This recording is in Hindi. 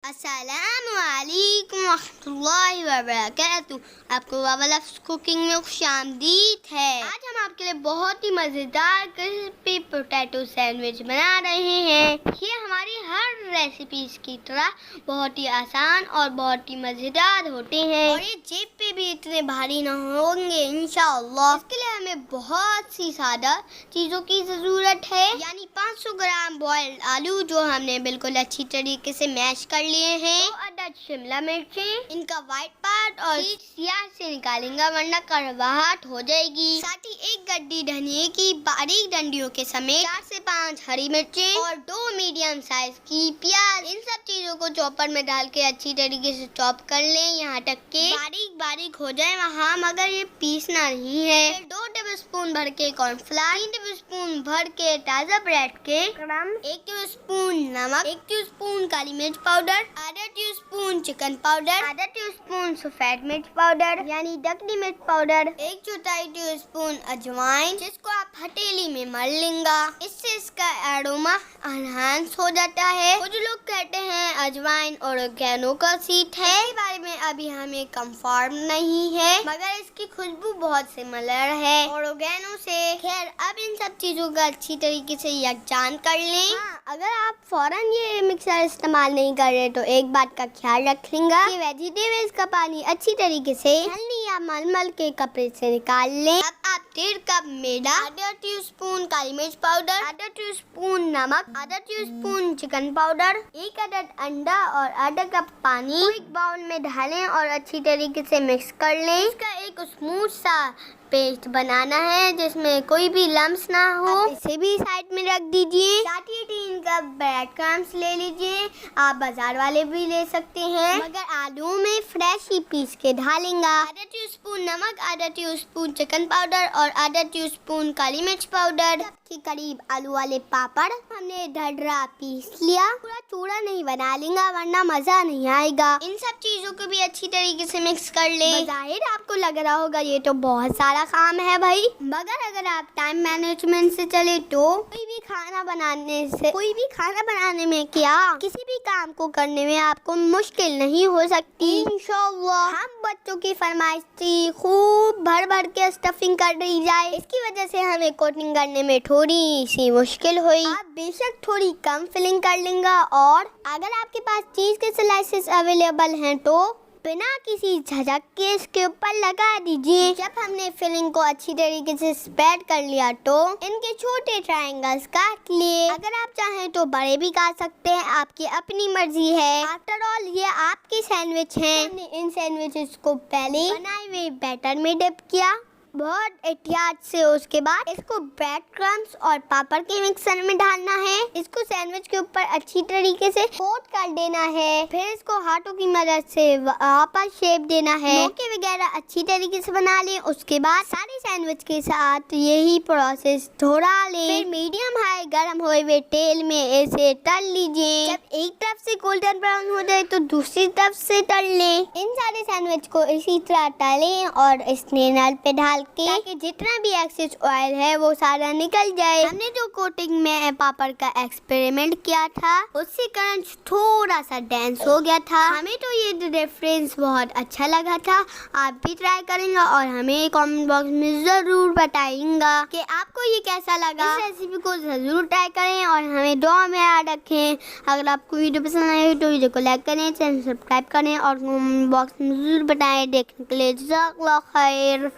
अस्सलामुअलैकुम वरहमतुल्लाहि वबरकातुहू। आपको बाबा लफ्ज़ कुकिंग में खुशामदीद है। आज हम आपके लिए बहुत ही मज़ेदार क्रिस्पी पोटैटो सैंडविच बना रहे हैं। ये हमारी हर रेसिपीज की तरह बहुत ही आसान और बहुत ही मज़ेदार होते हैं और ये जेब पे भी इतने भारी ना होंगे इंशाअल्लाह। इसके लिए हमें बहुत सी सादा चीज़ों की ज़रूरत है, यानी 500 ग्राम बॉइल्ड आलू जो हमने बिल्कुल अच्छी तरीके से मैश कर लिए हैं। 2 अदद शिमला मिर्चें, इनका व्हाइट पार्ट और सियाह से निकालेंगे वरना कड़वाहट हो जाएगी। साथ ही 1 गड्डी धनिये की बारीक डंडियों के समेत 4 से 5 हरी मिर्चें और 2 मीडियम साइज की प्याज। इन सब चीजों को चॉपर में डाल के अच्छी तरीके से चॉप कर लें, यहाँ तक के बारीक बारीक हो जाए वहाँ, मगर ये पीसना नहीं है। फिर 2 टेबलस्पून भर के कॉर्नफ्लावर, 3 टेबलस्पून भर के ताज़ा ब्रेड के क्रम्ब, 1 टेबलस्पून नमक, 1 टीस्पून काली मिर्च पाउडर, आधा टीस्पून चिकन पाउडर, आधा टीस्पून सफेद मिर्च पाउडर यानी दखनी मिर्च पाउडर, 1/4 टीस्पून अजवाइन जिसको आप हथेली में मल लेंगे। इससे इसका एरोमा एनहांस हो जाता है। कुछ लोग कहते हैं अजवाइन ऑर्गेनो का सीड है, इसके बारे में अभी हमें कंफर्म नहीं है, मगर इसकी खुशबू बहुत सिमिलर है ऑर्गेनो से। खैर, अब इन सब चीजों का अच्छी तरीके से यकजान कर लें। अगर आप फौरन ये मिक्सर इस्तेमाल नहीं कर रहे तो एक बात का ख्याल रख लेंगे कि वेजिटेबल्स का पानी अच्छी तरीके से छलनी या मलमल के कपड़े से निकाल लें। अब आप 1.5 कप मैदा, आधा टीस्पून काली मिर्च पाउडर, आधा टीस्पून नमक, आधा टीस्पून चिकन पाउडर, 1 अदद अंडा और आधा कप पानी को एक बाउल में डालें और अच्छी तरीके से मिक्स कर लें। इसका एक स्मूथ सा पेस्ट बनाना है जिसमें कोई भी लम्स ना हो। इसे भी साइड में रख दीजिए। साथ ही 3 कप ब्रेड क्रम्स ले लीजिए, आप बाजार वाले भी ले सकते हैं, मगर आलू में फ्रेश ही पीस के डालेंगे। आधा टीस्पून नमक, आधा टीस्पून चिकन पाउडर और आधा टीस्पून काली मिर्च पाउडर के करीब आलू वाले पापड़ हमने ढर्रा पीस लिया। पूरा चूड़ा नहीं बना लेंगे वरना मजा नहीं आएगा। इन सब चीजों को भी अच्छी तरीके से मिक्स कर ले। जाहिर आपको लग रहा होगा ये तो बहुत सारा काम है भाई, मगर अगर आप टाइम मैनेजमेंट से चले तो कोई भी खाना बनाने में क्या किसी भी काम को करने में आपको मुश्किल नहीं हो सकती इंशाअल्लाह। हम बच्चों की फरमाइश थी खूब भर भर के स्टफिंग कर दी जाए, इसकी वजह से हमें कोटिंग करने में थोड़ी सी मुश्किल हुई। आप बेशक थोड़ी कम फिलिंग कर लेंगे और अगर आपके पास चीज के स्लाइसेस अवेलेबल हैं तो बिना किसी झटक के इसके ऊपर लगा दीजिए। जब हमने फिलिंग को अच्छी तरीके से स्प्रेड कर लिया तो इनके छोटे ट्रायंगल्स काट लिए। अगर आप चाहें तो बड़े भी काट सकते हैं, आपकी अपनी मर्जी है। आफ्टर ऑल ये आपकी सैंडविच है। हमने इन सैंडविचेस को पहले बनाए हुए बैटर में डिप किया बहुत एहतियात से। उसके बाद इसको ब्रेड क्रम्स और पापड़ के मिक्सर में डालना है। इसको सैंडविच के ऊपर अच्छी तरीके से कोट कर देना है। फिर इसको हाथों की मदद से वापस शेप देना है। मौके वगैरह अच्छी तरीके से बना लें। उसके बाद सारे सैंडविच के साथ यही प्रोसेस दोहरा लें। फिर मीडियम हाई गर्म हुए हुए तेल में इसे तल लीजिए। जब एक तरफ से गोल्डन ब्राउन हो जाए तो दूसरी तरफ से तल लें। इन सारे सैंडविच को इसी तरह तलें और स्ट्रेनर पे डाल ताकि जितना भी एक्सेस ऑयल है वो सारा निकल जाए। हमने जो कोटिंग में पापड़ का एक्सपेरिमेंट किया था उससे क्रंच थोड़ा सा डेंस हो गया था। हमें तो ये रेफरेंस बहुत अच्छा लगा था। आप भी ट्राई करेंगे और हमें कमेंट बॉक्स में जरूर बताएंगे कि आपको ये कैसा लगा। इस रेसिपी को जरूर ट्राई करें और हमें दुआ में याद रखें। अगर आपको वीडियो पसंद आए तो वीडियो को लाइक करें, चैनल सब्सक्राइब करें और कमेंट बॉक्स में जरूर बताएं। देखने के लिए जज़ाकल्लाह खैर।